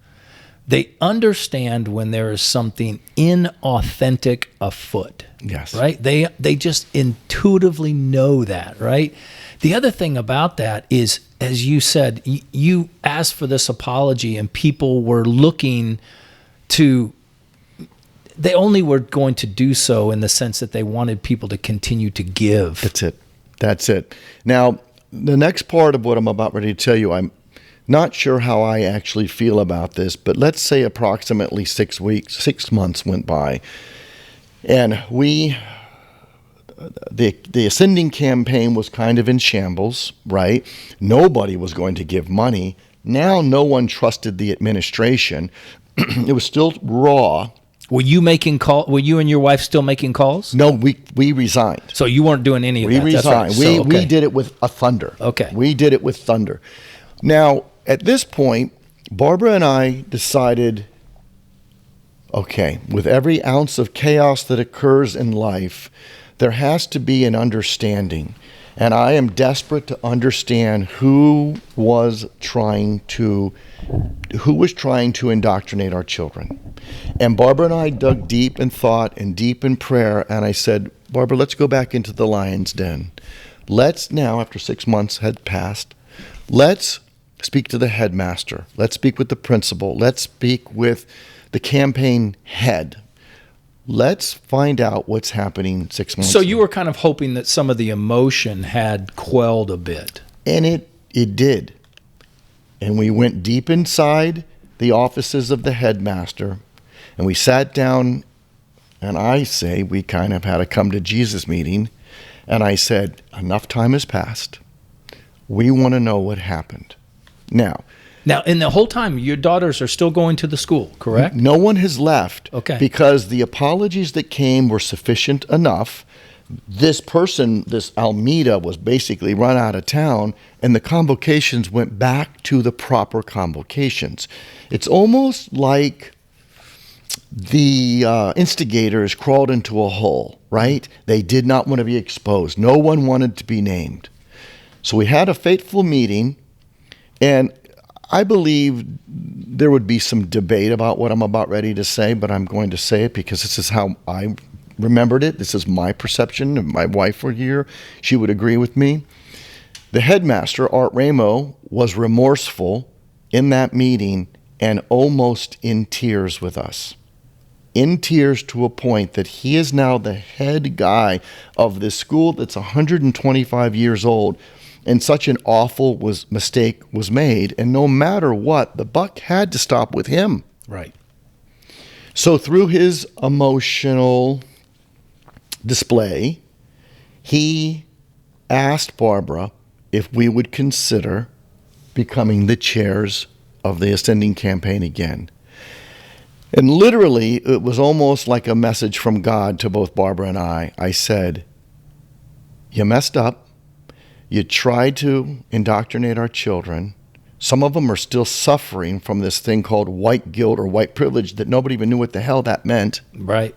A: They understand when there is something inauthentic afoot.
B: Yes.
A: Right? They just intuitively know that, right? The other thing about that is, as you said, you asked for this apology and people were looking to, they only were going to do so in the sense that they wanted people to continue to give.
B: That's it. Now, the next part of what I'm about ready to tell you, I'm not sure how I actually feel about this, but let's say approximately 6 months went by, and the Ascending campaign was kind of in shambles, right? Nobody was going to give money. Now no one trusted the administration. It was still raw.
A: Were you making call? Were you and your wife still making calls?
B: No, we resigned.
A: So you weren't doing any of that.
B: We resigned.
A: That's right.
B: We did it with a thunder.
A: Okay.
B: We did it with thunder. Now, at this point, Barbara and I decided, okay, with every ounce of chaos that occurs in life, there has to be an understanding. And I am desperate to understand who was trying to indoctrinate our children. And Barbara and I dug deep in thought and deep in prayer, and I said, Barbara, let's go back into the lion's den. Let's now, after 6 months had passed, let's speak to the headmaster. Let's speak with the principal. Let's speak with the campaign head. Let's find out what's happening 6 months
A: So
B: ago.
A: you were kind of hoping that some of the emotion had quelled a bit.
B: And it did. And we went deep inside the offices of the headmaster, and we sat down, and I say we kind of had a come to Jesus meeting, and I said, enough time has passed. We want to know what happened. Now,
A: in the whole time, your daughters are still going to the school, correct?
B: no one has left.
A: Okay.
B: Because the apologies that came were sufficient enough. This person, this Almeida, was basically run out of town, and the convocations went back to the proper convocations. It's almost like the instigators crawled into a hole, right? They did not want to be exposed. No one wanted to be named. So we had a fateful meeting, and I believe there would be some debate about what I'm about ready to say, but I'm going to say it because this is how I remembered it. This is my perception. If my wife were here, she would agree with me. The headmaster, Art Ramo, was remorseful in that meeting and almost in tears with us. In tears to a point that he is now the head guy of this school that's 125 years old, and such an awful mistake was made, and no matter what, the buck had to stop with him.
A: Right.
B: So through his emotional display, he asked Barbara if we would consider becoming the chairs of the Ascending campaign again. And literally, it was almost like a message from God to both Barbara and I. I said, you messed up. You tried to indoctrinate our children. Some of them are still suffering from this thing called white guilt or white privilege that nobody even knew what the hell that meant.
A: Right.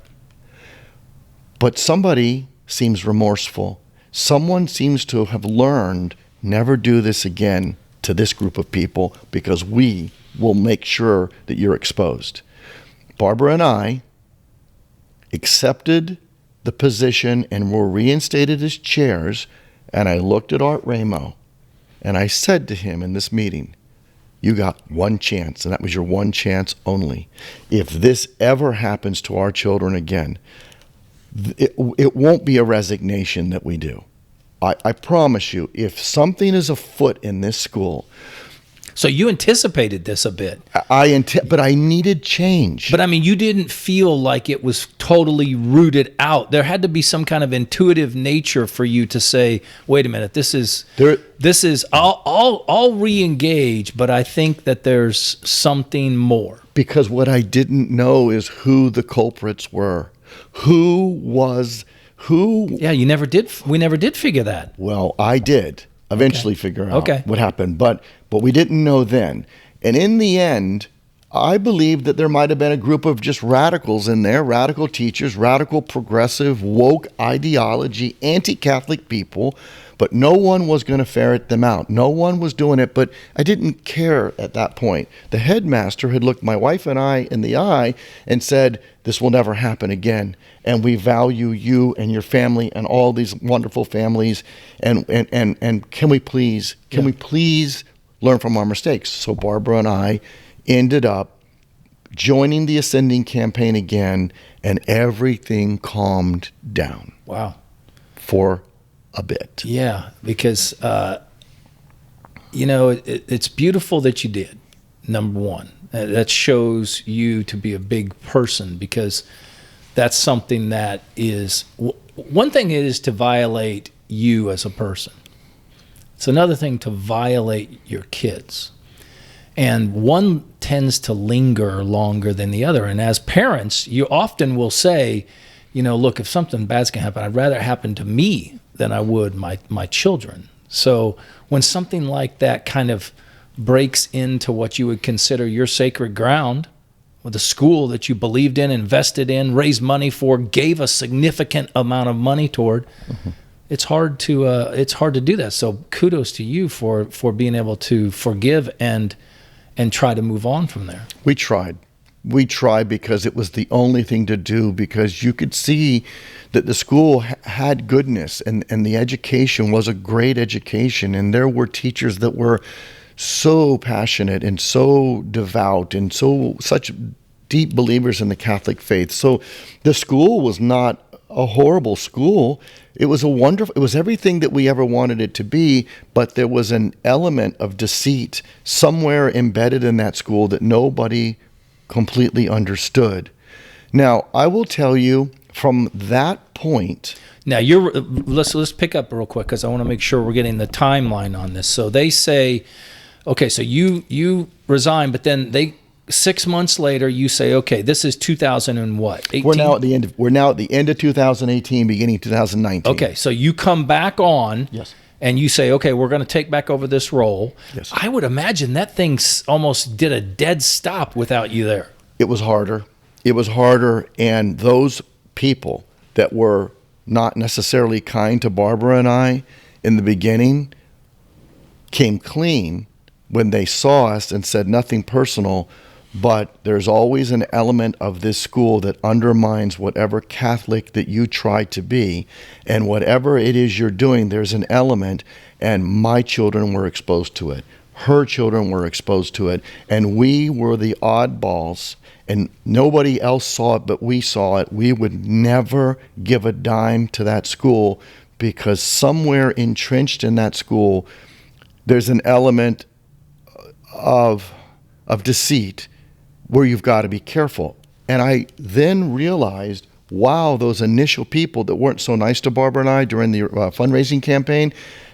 B: But somebody seems remorseful. Someone seems to have learned never do this again to this group of people because we will make sure that you're exposed. Barbara and I accepted the position and were reinstated as chairs, and I looked at Art Ramo and I said to him in this meeting, you got one chance, and that was your one chance only. If this ever happens to our children again, it won't be a resignation that we do. I promise you, if something is afoot in this school.
A: So you anticipated this a bit.
B: But I needed change.
A: But I mean, you didn't feel like it was totally rooted out. There had to be some kind of intuitive nature for you to say, wait a minute, I'll re-engage, but I think that there's something more.
B: Because what I didn't know is who the culprits were. Who.
A: Yeah, we never did figure that.
B: Well, I did eventually figure out what happened, but we didn't know then. And in the end, I believe that there might have been a group of just radicals in there, radical teachers, radical progressive, woke ideology, anti-Catholic people, but no one was going to ferret them out. No one was doing it, but I didn't care at that point. The headmaster had looked my wife and I in the eye and said, this will never happen again, and we value you and your family and all these wonderful families, and can we please learn from our mistakes? So Barbara and I ended up joining the Ascending campaign again, and everything calmed down.
A: Wow.
B: For a bit.
A: Yeah, because, it's beautiful that you did, number one. That shows you to be a big person, because that's something that is, one thing is to violate you as a person. It's another thing to violate your kids. And one tends to linger longer than the other. And as parents, you often will say, look, if something bad's going to happen, I'd rather it happen to me than I would my children. So when something like that kind of breaks into what you would consider your sacred ground, with a school that you believed in, invested in, raised money for, gave a significant amount of money toward, it's hard to do that. So kudos to you for being able to forgive and try to move on from there.
B: We tried. we tried because it was the only thing to do, because you could see that the school had goodness, and the education was a great education. And there were teachers that were so passionate and so devout and such deep believers in the Catholic faith. So the school was not a horrible school. It was it was everything that we ever wanted it to be, but there was an element of deceit somewhere embedded in that school that nobody completely understood. Now, I will tell you from that point.
A: Now, let's pick up real quick, because I want to make sure we're getting the timeline on this. So they say, okay, so you resign, but then 6 months later, you say, okay, this is 2000 and what? 18?
B: We're now at the end of 2018, beginning 2019.
A: Okay, so you come back on.
B: Yes.
A: And you say, okay, we're going to take back over this role.
B: Yes.
A: I would imagine that thing almost did a dead stop without you there.
B: It was harder. And those people that were not necessarily kind to Barbara and I in the beginning came clean when they saw us and said nothing personal, but there's always an element of this school that undermines whatever Catholic that you try to be, and whatever it is you're doing, there's an element, and my children were exposed to it. Her children were exposed to it, and we were the oddballs, and nobody else saw it, but we saw it. We would never give a dime to that school, because somewhere entrenched in that school, there's an element of deceit where you've got to be careful. And I then realized, wow, those initial people that weren't so nice to Barbara and I during the fundraising campaign,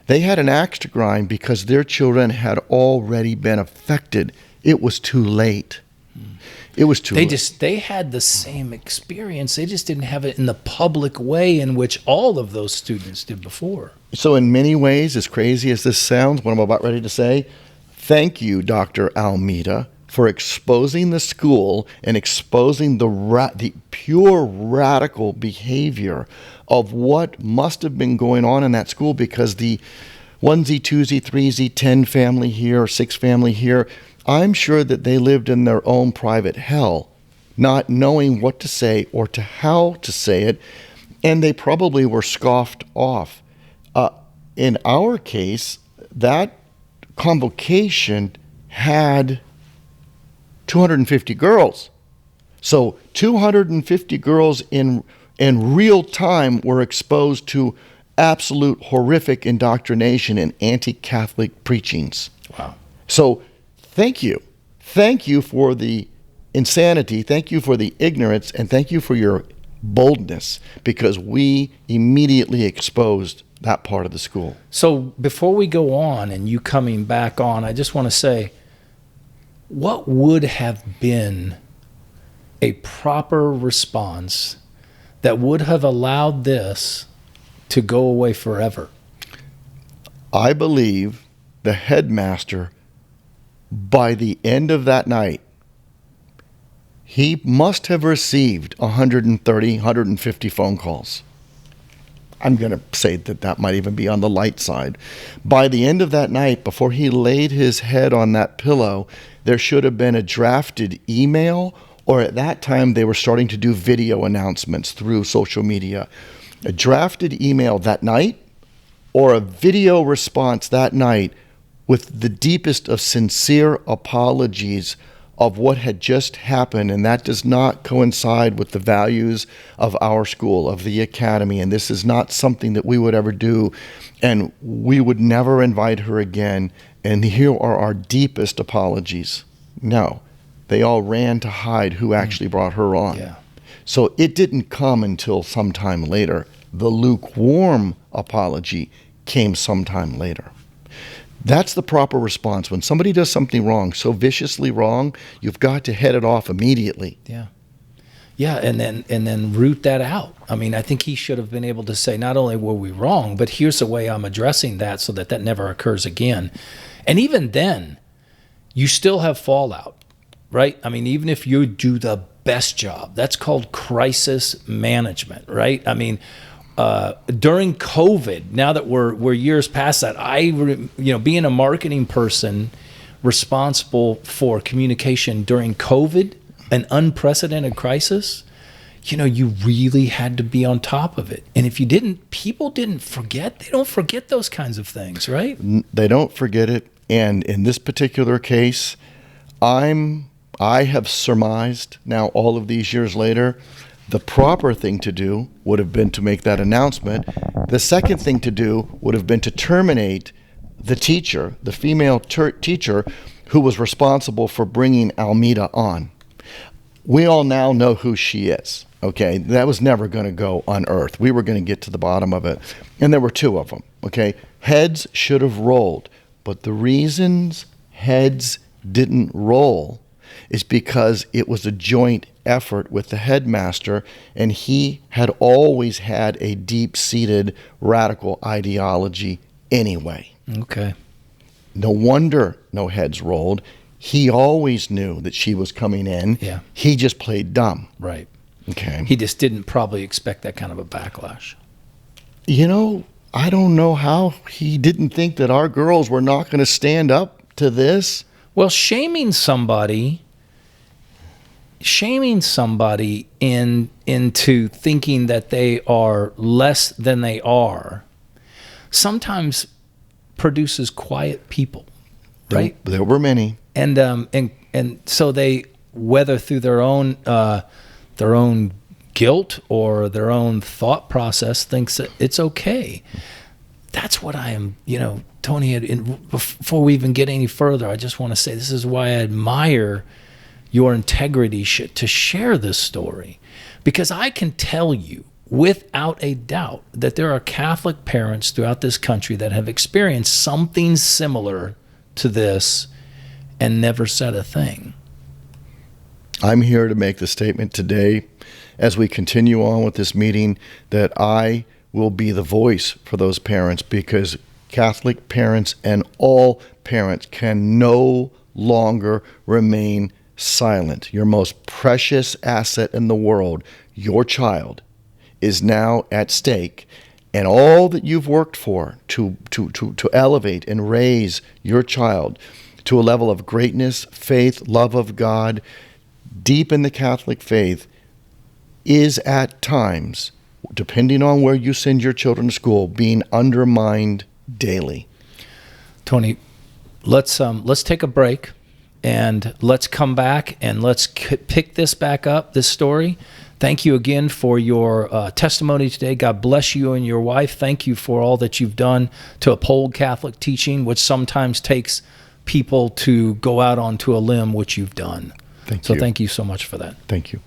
B: they had an axe to grind because their children had already been affected. It was too late. It was too late.
A: They had the same experience. They just didn't have it in the public way in which all of those students did before.
B: So in many ways, as crazy as this sounds, what I'm about ready to say, thank you, Dr. Almeida, for exposing the school and exposing the pure radical behavior of what must have been going on in that school, because the 1Z, 2Z, 3Z, 10 family here, 6 family here, I'm sure that they lived in their own private hell, not knowing what to say or how to say it, and they probably were scoffed off. In our case, that convocation had 250 girls. So 250 girls in real time were exposed to absolute horrific indoctrination and anti-Catholic preachings.
A: Wow.
B: So thank you. Thank you for the insanity. Thank you for the ignorance. And thank you for your boldness, because we immediately exposed that part of the school.
A: So before we go on and you coming back on, I just want to say, what would have been a proper response that would have allowed this to go away forever?
B: I believe the headmaster, by the end of that night, he must have received 130, 150 phone calls. I'm going to say that might even be on the light side. By the end of that night, before he laid his head on that pillow, there should have been a drafted email, or at that time they were starting to do video announcements through social media. A drafted email that night, or a video response that night with the deepest of sincere apologies of what had just happened, and that does not coincide with the values of our school, of the academy, and this is not something that we would ever do, and we would never invite her again, and here are our deepest apologies. No, they all ran to hide who actually brought her on.
A: Yeah.
B: So it didn't come until sometime later. The lukewarm apology came sometime later. That's the proper response. When somebody does something wrong, so viciously wrong, you've got to head it off immediately.
A: Yeah. Yeah, and then root that out. I mean, I think he should have been able to say, not only were we wrong, but here's the way I'm addressing that so that never occurs again. And even then, you still have fallout, right? I mean, even if you do the best job, that's called crisis management, right? I mean, during COVID, now that we're years past that, being a marketing person responsible for communication during COVID, an unprecedented crisis, you really had to be on top of it. And if you didn't, people didn't forget. They don't forget those kinds of things, right?
B: They don't forget it. And in this particular case, I have surmised now all of these years later, the proper thing to do would have been to make that announcement. The second thing to do would have been to terminate the teacher, the female teacher who was responsible for bringing Almeida on. We all now know who she is. Okay, that was never going to go unearthed. We were going to get to the bottom of it. And there were two of them. Okay, heads should have rolled. But the reasons heads didn't roll is because it was a joint effort with the headmaster, and he had always had a deep-seated radical ideology anyway.
A: Okay.
B: No wonder no heads rolled. He always knew that she was coming in.
A: Yeah.
B: He just played dumb.
A: Right.
B: Okay.
A: He just didn't probably expect that kind of a backlash.
B: I don't know how he didn't think that our girls were not going to stand up to this.
A: Well, shaming somebody into thinking that they are less than they are sometimes produces quiet people, right?
B: There were many.
A: And so they, whether through their own guilt or their own thought process, thinks that it's okay. That's what I am, Tony, before we even get any further, I just want to say this is why I admire your integrity to share this story, because I can tell you without a doubt that there are Catholic parents throughout this country that have experienced something similar to this and never said a thing.
B: I'm here to make the statement today, as we continue on with this meeting, that I will be the voice for those parents, because Catholic parents and all parents can no longer remain silent. Your most precious asset in the world, your child, is now at stake, and all that you've worked for to elevate and raise your child to a level of greatness, faith, love of God, deep in the Catholic faith, is at times, depending on where you send your children to school, being undermined daily.
A: Tony, let's take a break, and let's come back and let's pick this back up, this story. Thank you again for your testimony today. God bless you and your wife. Thank you for all that you've done to uphold Catholic teaching, which sometimes takes people to go out onto a limb, which you've done. So thank you so much for that.
B: Thank you.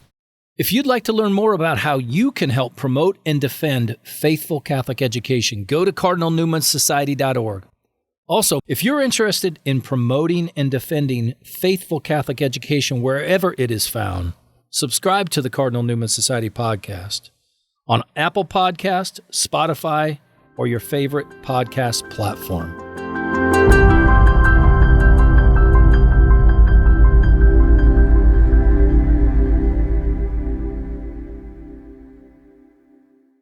A: If you'd like to learn more about how you can help promote and defend faithful Catholic education, go to cardinalnewmansociety.org. Also, if you're interested in promoting and defending faithful Catholic education wherever it is found, subscribe to the Cardinal Newman Society podcast on Apple Podcast, Spotify, or your favorite podcast platform.